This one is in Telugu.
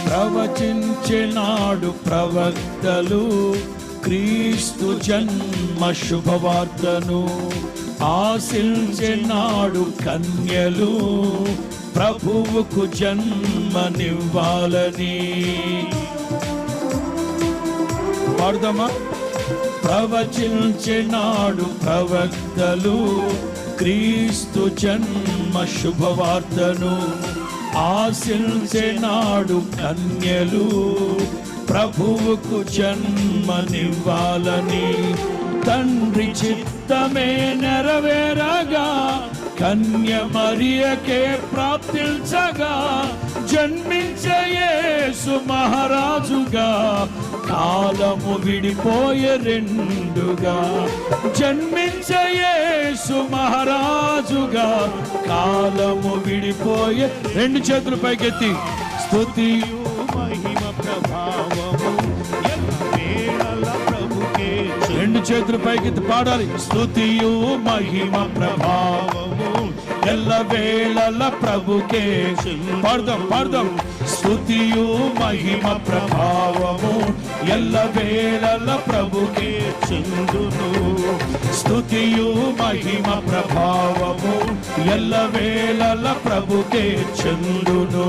ప్రవచించినాడు ప్రవక్తలు క్రీస్తు జన్మ శుభవార్తను. ఆశించినాడు కన్యలు ప్రభువుకు జన్మనివ్వాలని. పాడదామా? ప్రవచించినాడు ప్రవక్తలు క్రీస్తు జన్మ శుభవార్తను. ఆశించినాడు కన్యలు ప్రభువుకు జన్మనివ్వాలని. తండ్రి చిత్తమే నెరవేరగా కన్య మరియకే ప్రాప్తించగా జన్మించే యేసు మహారాజుగా కాలము విడిపోయే రెండుగా. జన్మించే యేసు మహారాజుగా కాలము విడిపోయే. రెండు చేతులు పైకెత్తి స్తుతియు మహిమ ప్రభావము ఎల్లవేళల ప్రభుకే. రెండు చేతులు పైకెత్తి పాడాలి. స్తుతియు మహిమ ప్రభావము ఎల్లవేళల ప్రభుకే. పాడదాం పాడదాం. స్తుతియు మహిమ ప్రభావము ఎల్లవేళల ప్రభుకే చెందును. స్తుతియు మహిమ ప్రభావము ఎల్లవేళల ప్రభుకే చెందును.